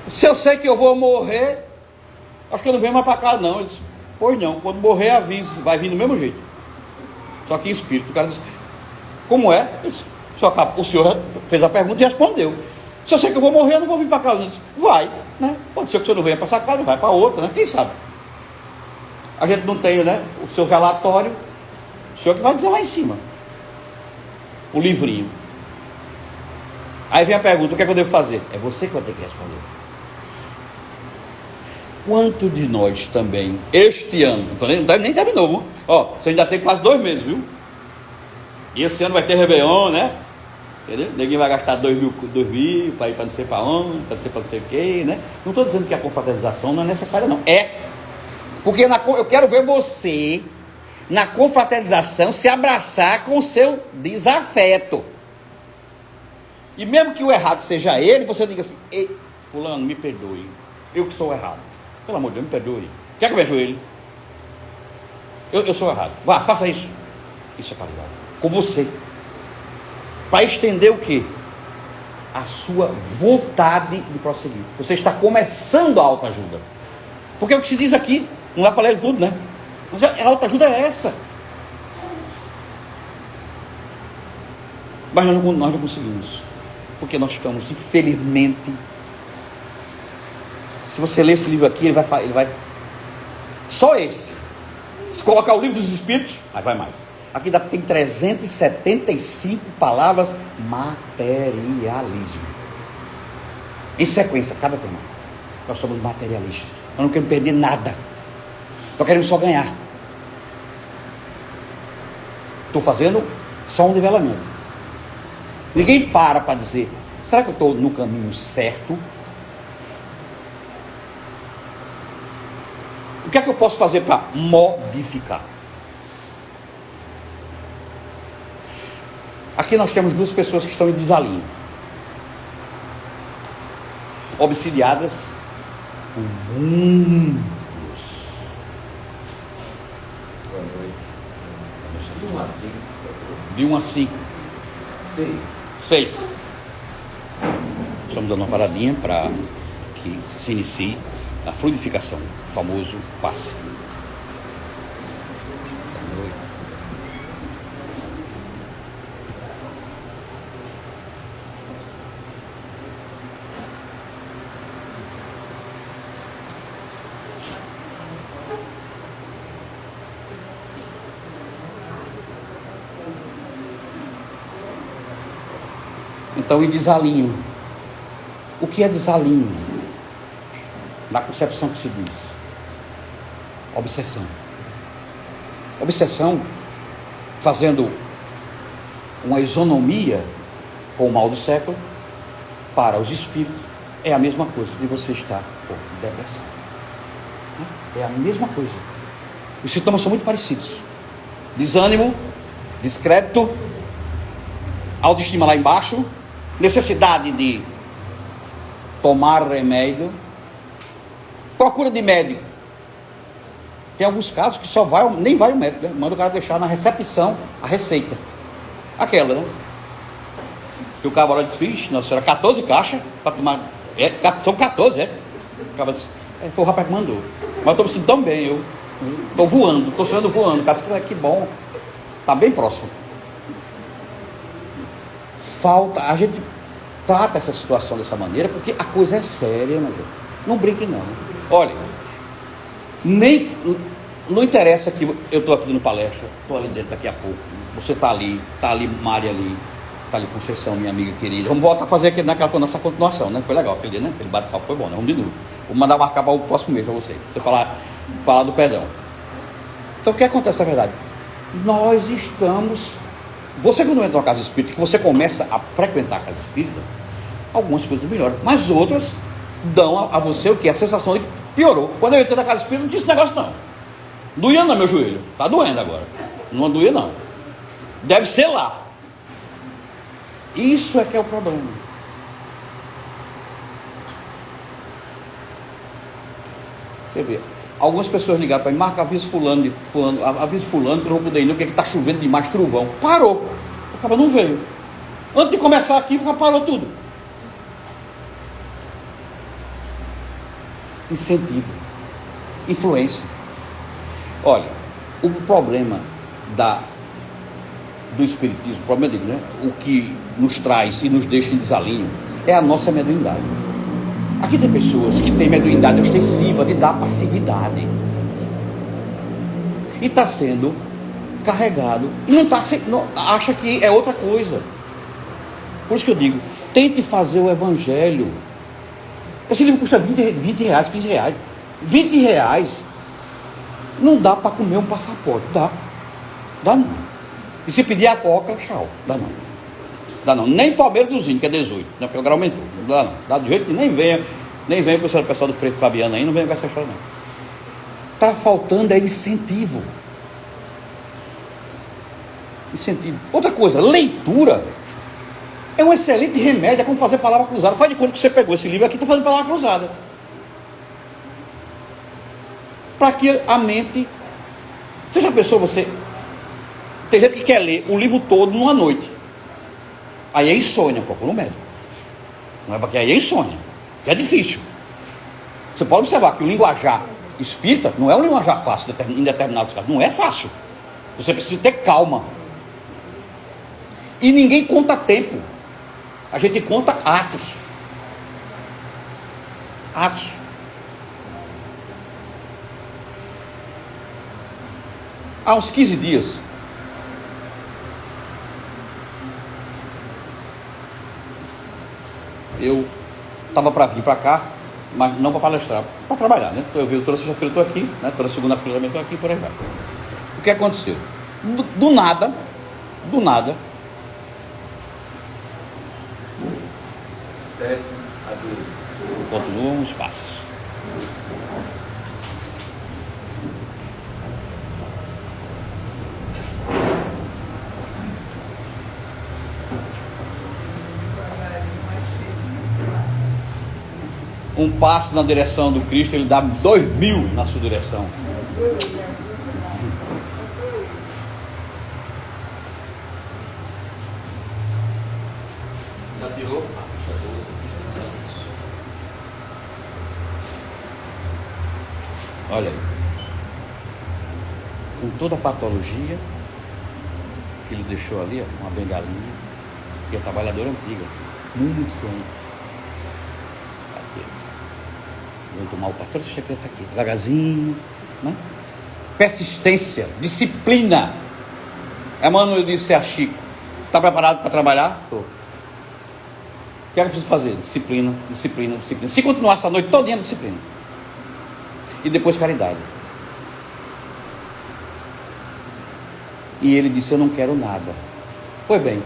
Speaker 1: Se eu sei que eu vou morrer, acho que eu não venho mais para cá não. Ele disse, pois não, quando morrer avise, vai vir do mesmo jeito, só que em espírito. O cara disse, como é? Disse, o senhor fez a pergunta e respondeu. Se eu sei que eu vou morrer, eu não vou vir para cá. Disse, vai, né? Pode ser que o senhor não venha para essa casa, vai para outra, né? Quem sabe? A gente não tem, né, o seu relatório, o senhor que vai dizer lá em cima, o livrinho. Aí vem a pergunta, o que é que eu devo fazer? É você que vai ter que responder. Quanto de nós também, este ano, nem terminou, viu? Ó, você ainda tem quase 2 meses, viu? E esse ano vai ter Réveillon, né? Entendeu? Ninguém vai gastar 2 mil para ir para não sei para onde, para não sei o quê, né? Não estou dizendo que a confraternização não é necessária, não. É. Porque eu quero ver você, na confraternização, se abraçar com o seu desafeto. E mesmo que o errado seja ele, você diga assim, ei, fulano, me perdoe, eu que sou o errado. Pelo amor de Deus, me perdoe. Quer que eu me ajoelhe? Eu sou errado. Vá, faça isso. Isso é caridade. Com você. Para estender o quê? A sua vontade de prosseguir. Você está começando a autoajuda. Porque é o que se diz aqui. Não dá para ler tudo, né? Mas a autoajuda é essa. Mas nós não conseguimos. Porque nós estamos, infelizmente... Se você ler esse livro aqui, ele vai só esse. Se colocar o livro dos Espíritos, aí vai mais. Aqui tem 375 palavras materialismo. Em sequência, cada tema. Nós somos materialistas. Nós não queremos perder nada. Nós queremos só ganhar. Estou fazendo só um nivelamento. Ninguém para dizer, será que eu estou no caminho certo? O que é que eu posso fazer para modificar? Aqui nós temos 2 pessoas que estão em desalinho, obsidiadas por muitos. De 1 a 5. 6. Estamos dando uma paradinha para que se inicie a fluidificação, o famoso passe. Então, em desalinho. O que é desalinho? Na concepção que se diz. Obsessão. Obsessão, fazendo uma isonomia com o mal do século, para os espíritos, é a mesma coisa de você estar com depressão. É a mesma coisa. Os sintomas são muito parecidos: desânimo, descrédito, autoestima lá embaixo, necessidade de tomar remédio, procura de médico. Tem alguns casos que nem vai o médico, né? Manda o cara deixar na recepção a receita. Aquela, né? E o cabra disse: vixe, nossa senhora, 14 caixas para tomar. São 14, é? O cabra disse: foi o rapaz que mandou. Mas eu estou me sentindo tão bem, eu estou voando, estou sonhando voando. Que bom, está bem próximo. A gente trata essa situação dessa maneira porque a coisa é séria, meu Deus. Não brinque não. Olha, não interessa que eu estou aqui dando palestra, estou ali dentro daqui a pouco. Você está ali, Mari ali, está ali Conceição, minha amiga querida. Vamos voltar a fazer naquela nossa continuação, né? Foi legal aquele dia, né? Aquele bate-papo foi bom, né? Vamos de novo. Vou mandar marcar para o próximo mês para você falar do perdão. Então o que acontece na verdade? Nós estamos... Você quando entra numa casa espírita, que você começa a frequentar a casa espírita, algumas coisas melhoram, mas outras dão a você o que? A sensação de que piorou. Quando eu entrei na casa espírita, não tinha esse negócio não. Doía não meu joelho, está doendo agora. Não doía não. Deve ser lá. Isso é que é o problema. Você vê, algumas pessoas ligaram para mim: marca, avisa fulano, que eu não vou poder ir, porque está chovendo demais, trovão. Parou. O cara não veio. Antes de começar aqui, o cara parou tudo. Incentivo. Influência. Olha, o problema do espiritismo, o problema dele, né? O que nos traz e nos deixa em desalinho é a nossa mediunidade. Aqui tem pessoas que têm mediunidade ostensiva de dar passividade e está sendo carregado e não acha que é outra coisa. Por isso que eu digo, tente fazer o evangelho. Esse livro custa 20 reais, 15 reais. 20 reais não dá para comer um passaporte. Dá não. E se pedir a coca, tchau. Dá não. Nem Palmeiras do Zinho, que é 18, né? Porque o grau aumentou. Não dá não. Dá do jeito que nem venha com o pessoal do Frei Fabiano aí, não venha com essa história não. Está faltando incentivo. Outra coisa, leitura é um excelente remédio, é como fazer palavra cruzada. Faz de conta que você pegou esse livro aqui e está fazendo palavra cruzada. Para que a mente... Você já pensou, tem gente que quer ler o livro todo numa noite. Aí é insônia, procura um médico. Não é porque aí é insônia, que é difícil. Você pode observar que o linguajar espírita não é um linguajar fácil em determinados casos. Não é fácil. Você precisa ter calma. E ninguém conta tempo. A gente conta atos. Há uns 15 dias, eu estava para vir para cá, mas não para palestrar, para trabalhar, né? Toda sexta-feira eu estou aqui, né? Toda segunda-feira também estou aqui, por aí vai. O que aconteceu? Do nada, continuam os passos. Um passo na direção do Cristo, ele dá 2000 na sua direção. Já tirou? Ficha 12, ficha 200. Olha aí. Com toda a patologia, o filho deixou ali uma bengalinha, que é trabalhadora antiga, muito tempo. Vou tomar o patrão, esse chefe está aqui, devagarzinho, né? Persistência, disciplina. Emmanuel disse a Chico: está preparado para trabalhar? Estou. O que é que eu preciso fazer? Disciplina. Se continuar essa noite todinha, disciplina. E depois caridade. E ele disse: eu não quero nada. Pois bem,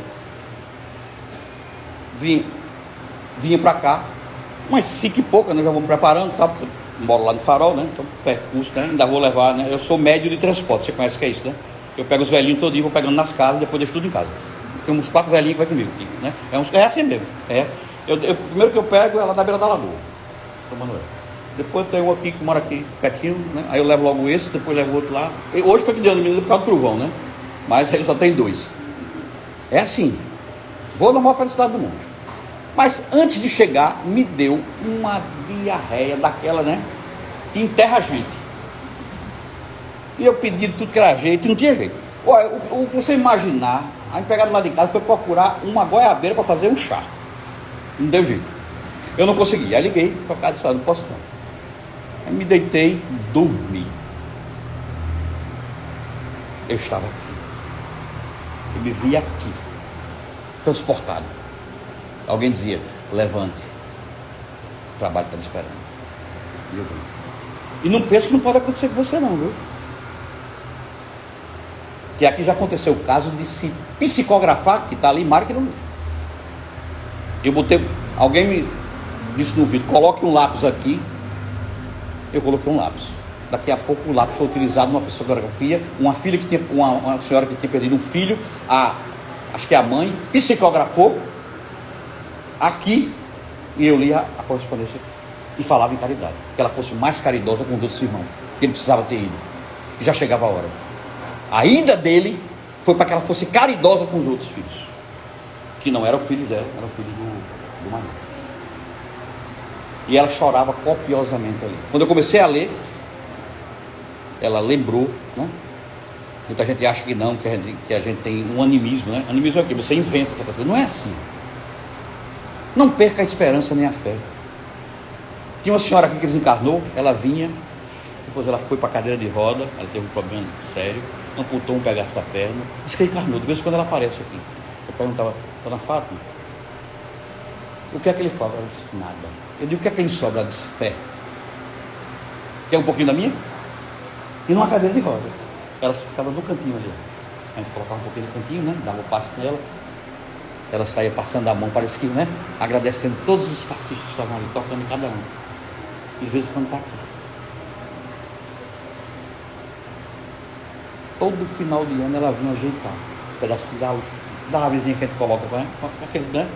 Speaker 1: vinha para cá, umas 5 e pouca, né? Já vou me preparando, tá? Porque eu moro lá no Farol, né? Então, percurso, né? Ainda vou levar, né? Eu sou médio de transporte, você conhece o que é isso, né? Eu pego os velhinhos todinho, vou pegando nas casas, depois deixo tudo em casa. Tem uns 4 velhinhos que vai comigo aqui, né? É assim mesmo. Primeiro que eu pego é lá da beira da lagoa, São Manuel. Depois tem um aqui que mora aqui pertinho, né? Aí eu levo logo esse, depois levo o outro lá. E hoje foi que deu menino por causa do trovão, né? Mas aí só tem 2. É assim. Vou na maior felicidade do mundo. Mas antes de chegar, me deu uma diarreia daquela, né? Que enterra a gente. E eu pedi de tudo que era jeito, e não tinha jeito. Olha, o que você imaginar, a empregada lá de casa foi procurar uma goiabeira para fazer um chá. Não deu jeito. Eu não consegui. Aí liguei para casa e disse: não posso não. Aí me deitei, dormi. Eu estava aqui. Eu me vi aqui, transportado. Alguém dizia: levante, o trabalho está me esperando. E eu vim. E não pense que não pode acontecer com você não, viu? Que aqui já aconteceu o caso de se psicografar, que está ali, marca no livro. Eu botei, alguém me disse no vídeo: coloque um lápis aqui. Eu coloquei um lápis. Daqui a pouco o lápis foi utilizado numa psicografia. Uma filha que tinha, uma senhora que tinha perdido um filho, acho que a mãe psicografou aqui, e eu li a correspondência aqui, e falava em caridade, que ela fosse mais caridosa com os outros irmãos, que ele precisava ter ido, que já chegava a hora. A ida dele foi para que ela fosse caridosa com os outros filhos, que não era o filho dela, era o filho do marido. E ela chorava copiosamente ali. Quando eu comecei a ler, ela lembrou, né? Muita gente acha que não, que a gente tem um animismo, né? Animismo é o quê? Você inventa essa coisa. Não é assim. Não perca a esperança nem a fé. Tinha uma senhora aqui que desencarnou, ela vinha, depois ela foi para a cadeira de roda, ela teve um problema sério, amputou um pedaço da perna, disse que encarnou. De vez em quando ela aparece aqui. Eu perguntava: dona Fátima, o que é que ele fala? Ela disse: nada. Eu digo: o que é que ele sobra? Ela disse: fé. Quer um pouquinho da minha? E numa cadeira de roda. Ela ficava no cantinho ali. A gente colocava um pouquinho no cantinho, né? Dava o passe nela. Ela saía passando a mão, parece que, né? Agradecendo todos os passistas que estavam ali, tocando cada um. E de vez em quando está aqui. Todo final de ano ela vinha ajeitar um pedacinho da árvorezinha que a gente coloca, né? Aquele, né?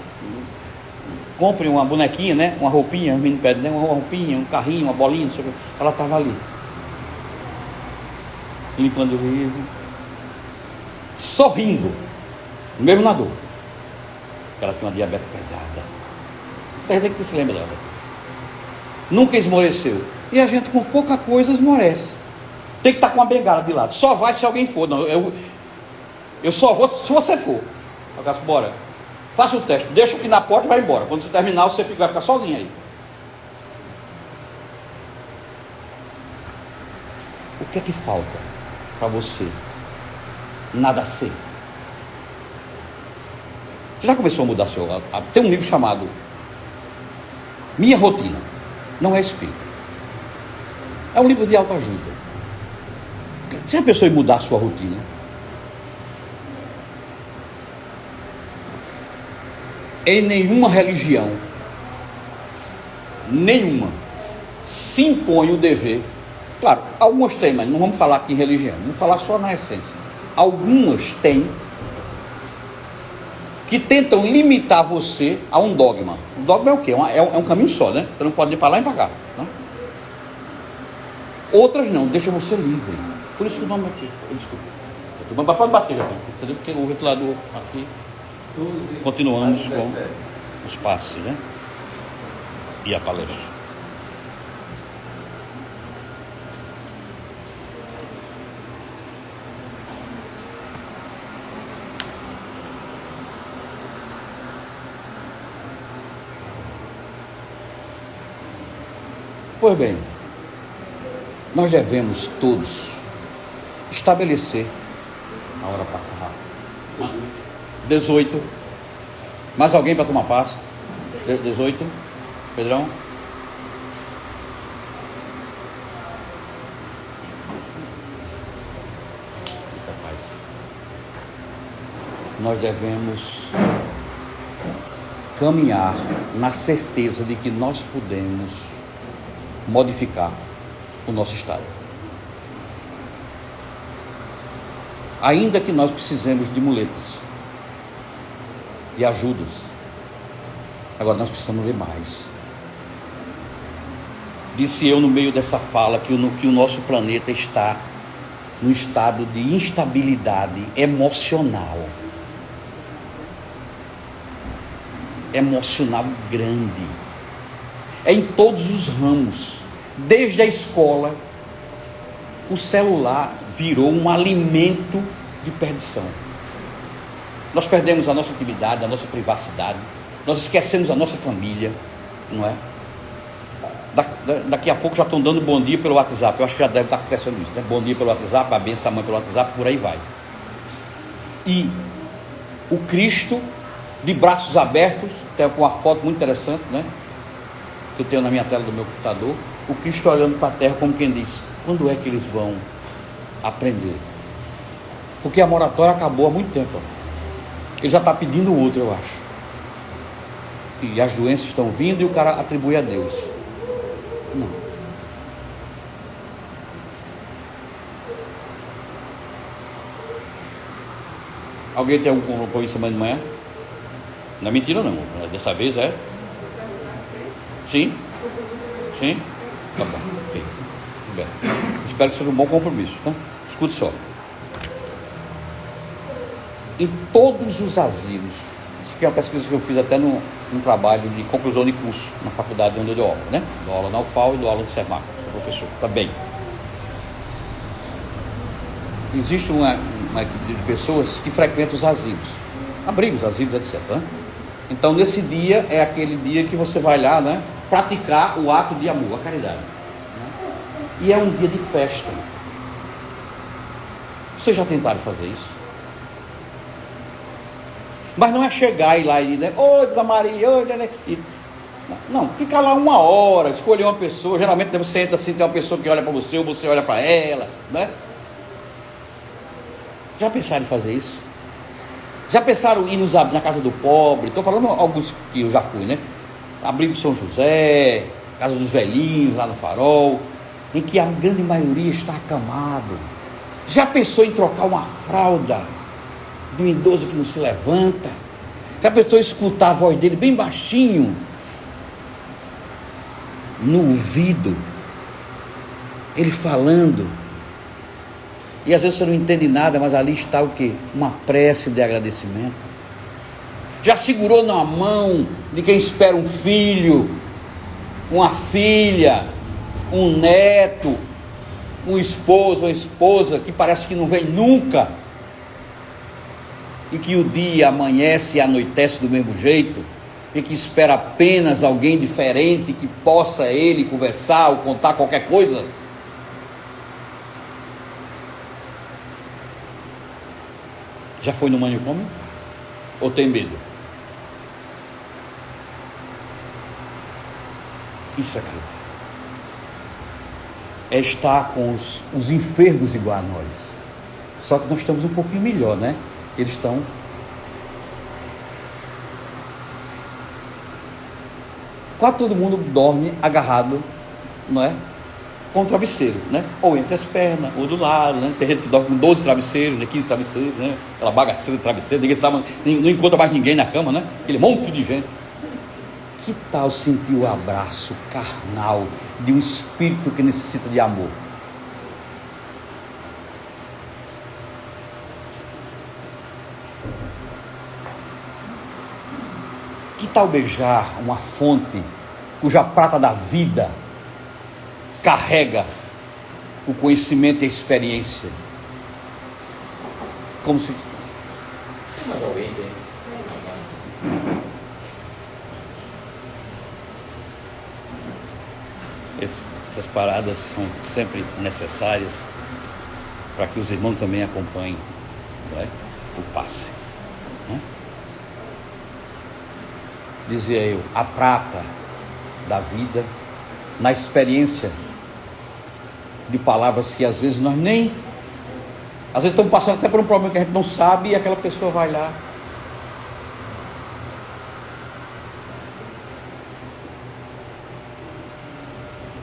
Speaker 1: Compre uma bonequinha, né? Uma roupinha, os meninos pedem, né? Uma roupinha, um carrinho, uma bolinha, não sei o que. Ela estava ali, limpando o livro, sorrindo, mesmo na dor. Ela tinha uma diabetes pesada. Tem gente que se lembra dela. Nunca esmoreceu. E a gente com pouca coisa esmorece. Tem que estar com uma bengala de lado. Só vai se alguém for. Não, eu só vou se você for. Eu disse: bora. Faça o teste, deixa aqui na porta e vai embora. Quando você terminar, você vai ficar sozinho aí. O que é que falta para você nada ser? Você já começou a mudar seu... Tem um livro chamado Minha Rotina. Não é espírito. É um livro de autoajuda. Você já pensou em mudar a sua rotina? Em nenhuma religião, nenhuma, se impõe o dever. Claro, algumas têm, mas não vamos falar aqui em religião, vamos falar só na essência. Algumas têm que tentam limitar você a um dogma. O dogma é o quê? É um caminho só, né? Você não pode ir para lá e para cá, né? Outras não, deixa você livre. Por isso que o nome aqui, desculpa. Mas pode bater, já, entendeu? Porque o ventilador aqui. Continuamos com os passos, né? E a palestra. Pois bem, nós devemos todos estabelecer a hora para rápido. 18. Mais alguém para tomar passe? 18. Pedrão? nós devemos caminhar na certeza de que nós podemos modificar o nosso estado. Ainda que nós precisemos de muletas, de ajudas. Agora nós precisamos ler mais. Disse eu no meio dessa fala que o nosso planeta está num estado de instabilidade emocional. Emocional grande. É em todos os ramos. Desde a escola, o celular virou um alimento de perdição. Nós perdemos a nossa intimidade, a nossa privacidade. Nós esquecemos a nossa família, não é? Daqui a pouco já estão dando bom dia pelo WhatsApp. Eu acho que já deve estar acontecendo isso, né? Bom dia pelo WhatsApp, a benção da mãe pelo WhatsApp, por aí vai. E o Cristo de braços abertos, tem uma foto muito interessante, né? Que eu tenho na minha tela do meu computador. O Cristo olhando para a terra como quem diz: quando é que eles vão aprender? Porque a moratória acabou há muito tempo. Ele já está pedindo outro, eu acho. E as doenças estão vindo e o cara atribui a Deus. Não. Alguém tem algum compromisso amanhã de manhã? Não é mentira não. Dessa vez é? Sim? Sim? Tá bom. Ok. Tudo bem. Espero que seja um bom compromisso, tá? Escute só. Em todos os asilos, isso aqui é uma pesquisa que eu fiz até num trabalho de conclusão de curso na faculdade onde eu dou aula, né? Dou aula na UFAL e dou aula no SEMAC, sou professor, tá bem. Existe uma equipe de pessoas que frequentam os asilos, abrigos, asilos, etc. Né? Então, nesse dia, é aquele dia que você vai lá, né? Praticar o ato de amor, a caridade. Né? E é um dia de festa. Vocês já tentaram fazer isso? Mas não é chegar e lá e dizer: oi, Dona Maria, oi, e não, fica lá uma hora, escolher uma pessoa. Geralmente você entra assim, tem uma pessoa que olha para você, ou você olha para ela, né? Já pensaram em fazer isso? Já pensaram em ir na casa do pobre? Estou falando alguns que eu já fui, né? Abrigo São José, casa dos velhinhos, lá no Farol, em que a grande maioria está acamado. Já pensou em trocar uma fralda de um idoso que não se levanta? Já pensou em escutar a voz dele bem baixinho no ouvido, ele falando, e às vezes você não entende nada, mas ali está o quê? Uma prece de agradecimento. Já segurou na mão de quem espera um filho, uma filha, um neto, um esposo, uma esposa que parece que não vem nunca, e que o dia amanhece e anoitece do mesmo jeito, e que espera apenas alguém diferente que possa ele conversar ou contar qualquer coisa? Já foi no manicômio? Ou tem medo? Isso é caridade. É estar com os enfermos igual a nós. Só que nós estamos um pouquinho melhor, né? Eles estão... Quase todo mundo dorme agarrado, não é? Com o travesseiro, né? Ou entre as pernas, ou do lado, né? Tem gente que dorme com 12 travesseiros, né? 15 travesseiros, né? Aquela bagaceira de travesseiro, ninguém sabe, não encontra mais ninguém na cama, né? Aquele monte de gente. Que tal sentir o abraço carnal de um espírito que necessita de amor? Que tal beijar uma fonte cuja prata da vida carrega o conhecimento e a experiência? Como se... Essas paradas são sempre necessárias para que os irmãos também acompanhem, não é? O passe, né? Dizia eu, a prata da vida, na experiência de palavras que às vezes nós nem... Às vezes estamos passando até por um problema que a gente não sabe, e aquela pessoa vai lá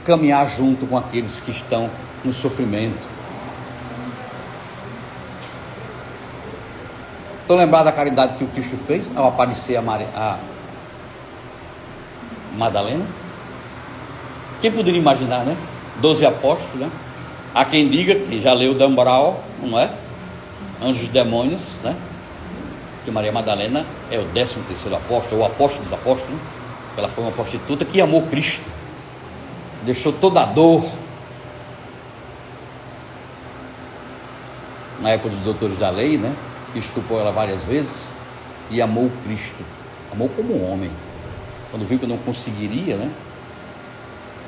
Speaker 1: caminhar junto com aqueles que estão no sofrimento. Estão lembrados da caridade que o Cristo fez ao aparecer a Madalena? Quem poderia imaginar, né? 12 apóstolos, né? Há quem diga, que já leu Dan Brown, não é? Anjos e Demônios, né? Que Maria Madalena é o 13º apóstolo, o apóstolo dos apóstolos, né? Ela foi uma prostituta que amou Cristo, deixou toda a dor. Na época dos doutores da lei, né? Estupou ela várias vezes e amou Cristo, amou como homem. Quando viu que não conseguiria, né?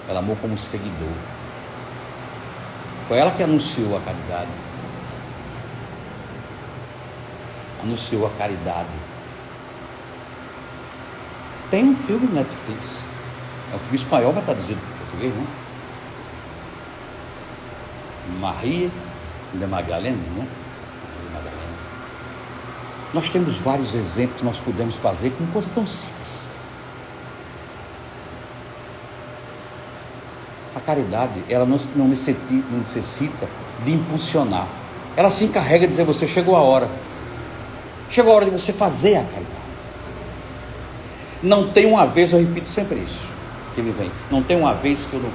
Speaker 1: Ela amou como seguidor. Foi ela que anunciou a caridade. Anunciou a caridade. Tem um filme no Netflix. É um filme espanhol, mas está dizendo em português, não? Maria de Magdalena, né? Magdalena. Nós temos vários exemplos que nós podemos fazer com coisa tão simples. A caridade, ela não necessita de impulsionar. Ela se encarrega de dizer: você chegou a hora. Chegou a hora de você fazer a caridade. Não tem uma vez, eu repito sempre isso, que me vem. Não tem uma vez que eu não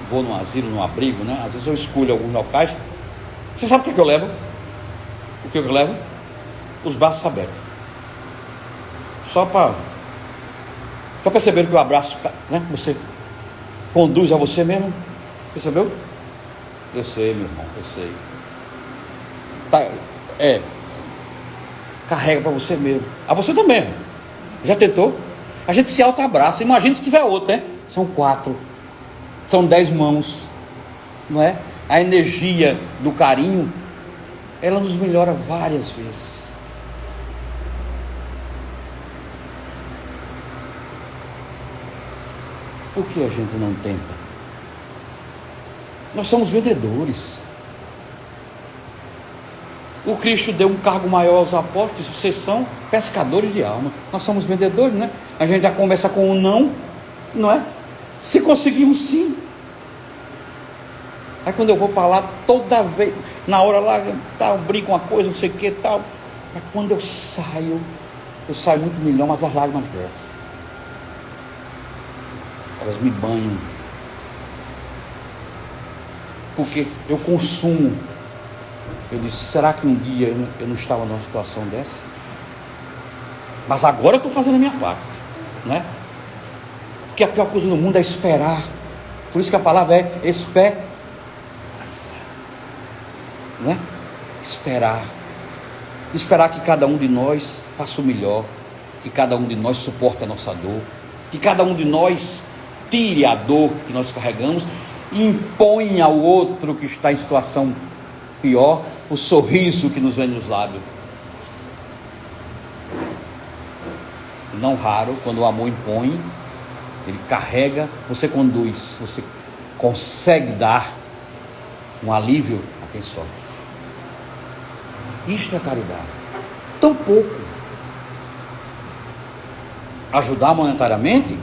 Speaker 1: vou num asilo, num abrigo, né? Às vezes eu escolho alguns locais. Você sabe o que eu levo? O que eu levo? Os braços abertos. Só perceber que o abraço, né? Você conduz a você mesmo. Percebeu? Eu sei, meu irmão, eu sei. Tá, carrega para você mesmo. A você também. Já tentou? A gente se auto-abraça. Imagina se tiver outro, né? São 4. São 10 mãos. Não é? A energia do carinho, ela nos melhora várias vezes. Por que a gente não tenta? Nós somos vendedores. O Cristo deu um cargo maior aos apóstolos: vocês são pescadores de alma. Nós somos vendedores, né? A gente já começa com um não, não é? Se conseguimos, sim. Aí quando eu vou para lá, toda vez, na hora lá, eu brinco uma coisa, não sei o que tal. Mas quando eu saio muito melhor, mas as lágrimas descem. Elas me banham. Porque eu consumo. Eu disse: será que um dia eu não estava numa situação dessa? Mas agora eu estou fazendo a minha parte, não é? Porque a pior coisa no mundo é esperar. Por isso que a palavra é esperança, não é? Esperar que cada um de nós faça o melhor, que cada um de nós suporte a nossa dor, que cada um de nós tire a dor que nós carregamos e imponha ao outro que está em situação pior o sorriso que nos vem nos lábios. E não raro, quando o amor impõe, ele carrega, você conduz, você consegue dar um alívio a quem sofre. Isto é caridade. Tão pouco. Ajudar monetariamente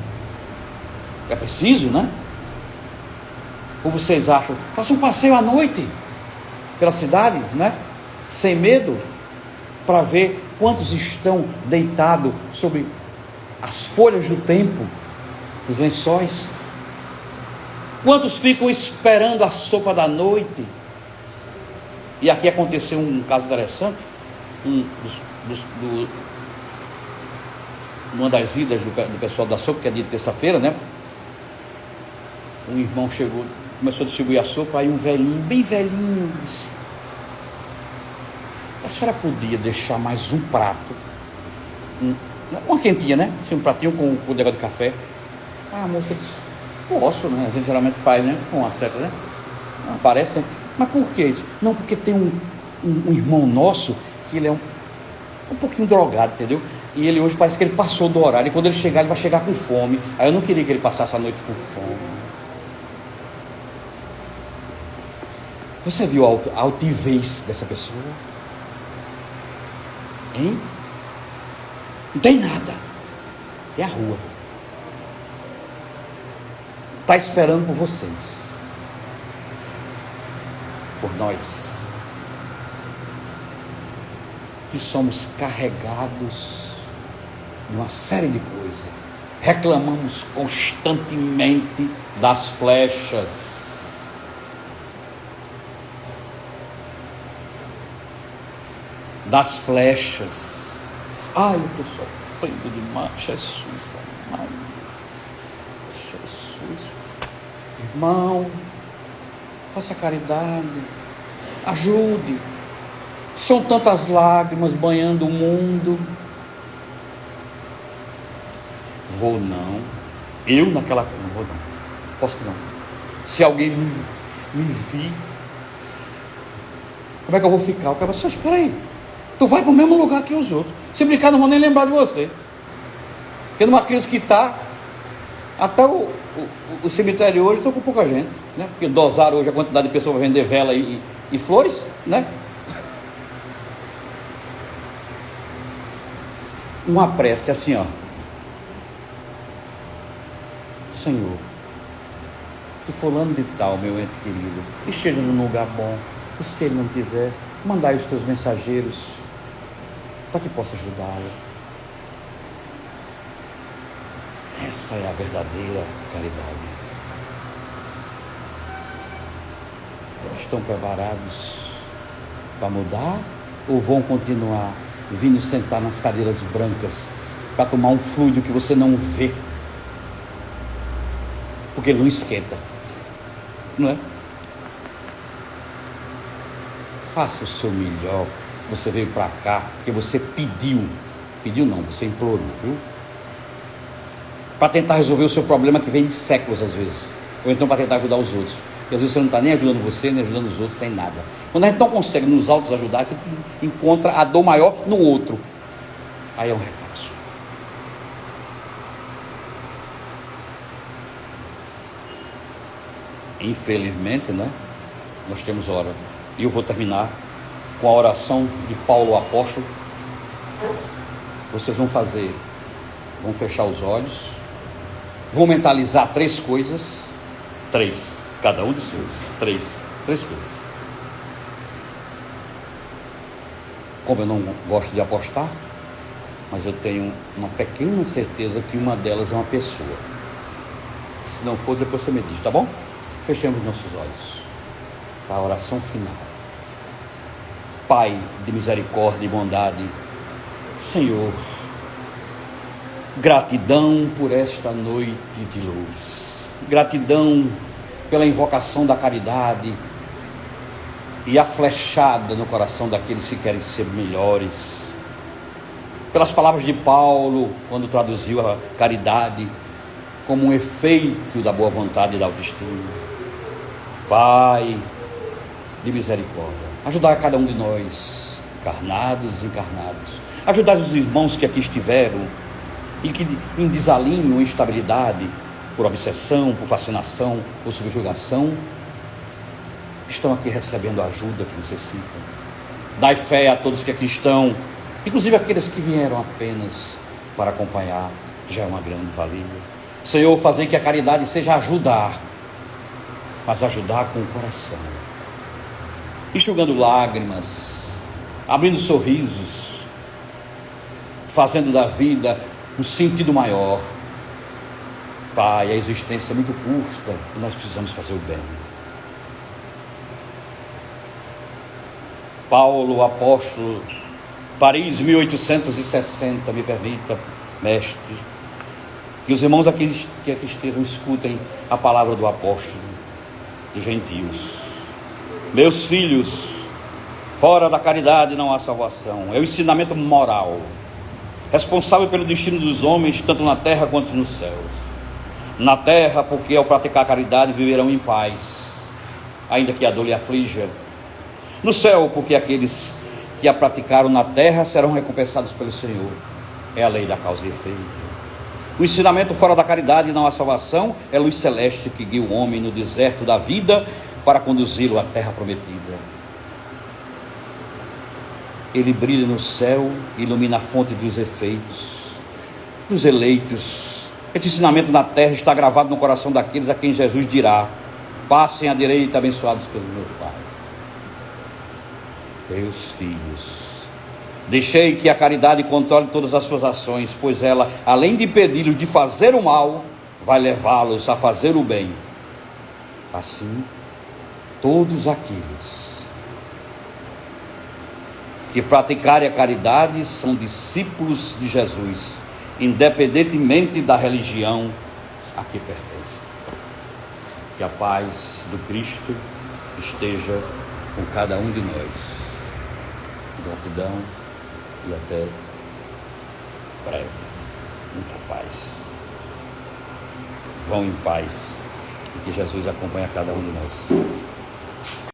Speaker 1: é preciso, né? Ou vocês acham, faça um passeio à noite pela cidade, né? Sem medo, para ver quantos estão deitados sobre as folhas do tempo, os lençóis. Quantos ficam esperando a sopa da noite? E aqui aconteceu um caso interessante. Uma das idas do pessoal da sopa, que é dia de terça-feira, né? Um irmão chegou, começou a distribuir a sopa. Aí um velhinho, bem velhinho, disse: a senhora podia deixar mais um prato, uma quentinha, né? Assim, um pratinho com o negócio de café. A moça disse: posso, né? A gente geralmente faz, né? Com a certa, né? Não aparece, né? Mas por quê? Disse: não, porque tem um irmão nosso que ele é um pouquinho drogado, entendeu? E ele hoje parece que ele passou do horário, e quando ele chegar, ele vai chegar com fome. Aí eu não queria que ele passasse a noite com fome. Você viu a altivez dessa pessoa? Hein? Não tem nada. É a rua. está esperando por vocês, por nós, que somos carregados de uma série de coisas, reclamamos constantemente das flechas, ai, eu estou sofrendo demais, Jesus amado, Jesus, irmão, faça caridade, ajude, são tantas lágrimas banhando o mundo. Vou não, eu naquela, não vou não, posso não, se alguém me vir, como é que eu vou ficar? O cara, espera aí, tu vai para o mesmo lugar que os outros, se brincar não vou nem lembrar de você, porque numa crise que está, até o cemitério hoje estou com pouca gente, né? Porque dosaram hoje a quantidade de pessoas para vender vela e flores, né? Uma prece assim, ó: Senhor, que fulano de tal, meu ente querido, esteja num lugar bom, e se ele não tiver, mandai os teus mensageiros para que possa ajudá-lo. Essa é a verdadeira caridade. Estão preparados para mudar ou vão continuar vindo sentar nas cadeiras brancas para tomar um fluido que você não vê, porque ele não esquenta, não é? Faça o seu melhor. Você veio para cá porque você pediu não, você implorou, viu? Para tentar resolver o seu problema que vem de séculos às vezes, ou então para tentar ajudar os outros, e às vezes você não está nem ajudando você, nem ajudando os outros, nem nada. Quando a gente não consegue nos autos ajudar, a gente encontra a dor maior no outro, aí é um reflexo. Infelizmente, né, nós temos hora, e eu vou terminar com a oração de Paulo o apóstolo. Vocês vão fechar os olhos, vão mentalizar 3 coisas, 3, cada um de seus, 3 coisas. Como eu não gosto de apostar, mas eu tenho uma pequena certeza que uma delas é uma pessoa. Se não for, depois você me diz, tá bom? Fechemos nossos olhos para a oração final. Pai de misericórdia e bondade, Senhor, gratidão por esta noite de luz, gratidão pela invocação da caridade e a flechada no coração daqueles que querem ser melhores, pelas palavras de Paulo, quando traduziu a caridade como um efeito da boa vontade e da autoestima. Pai de misericórdia, ajudar a cada um de nós, encarnados e desencarnados, ajudar os irmãos que aqui estiveram e que em desalinho, em instabilidade, por obsessão, por fascinação ou subjugação, estão aqui recebendo a ajuda que necessitam. Dai fé a todos que aqui estão, inclusive aqueles que vieram apenas para acompanhar, já é uma grande valia. Senhor, fazer que a caridade seja ajudar, mas ajudar com o coração, enxugando lágrimas, abrindo sorrisos, fazendo da vida um sentido maior. Pai, a existência é muito curta e nós precisamos fazer o bem. Paulo, o apóstolo, Paris, 1860, me permita, mestre, que os irmãos que aqui estejam escutem a palavra do apóstolo dos gentios. Meus filhos, fora da caridade não há salvação. É o ensinamento moral, responsável pelo destino dos homens, tanto na terra quanto nos céus. Na terra, porque ao praticar a caridade viverão em paz, ainda que a dor lhe aflija. No céu, porque aqueles que a praticaram na terra serão recompensados pelo Senhor. É a lei da causa e efeito. O ensinamento fora da caridade não há salvação é a luz celeste que guia o homem no deserto da vida para conduzi-lo à terra prometida. Ele brilha no céu, ilumina a fonte dos efeitos, dos eleitos, Esse ensinamento na terra está gravado no coração daqueles a quem Jesus dirá: passem à direita, abençoados pelo meu Pai. Teus filhos, deixei que a caridade controle todas as suas ações, pois ela, além de impedi-los de fazer o mal, vai levá-los a fazer o bem. Assim, todos aqueles que praticarem a caridade são discípulos de Jesus, independentemente da religião a que pertencem. Que a paz do Cristo esteja com cada um de nós. Gratidão e até breve. Muita paz. Vão em paz e que Jesus acompanhe a cada um de nós.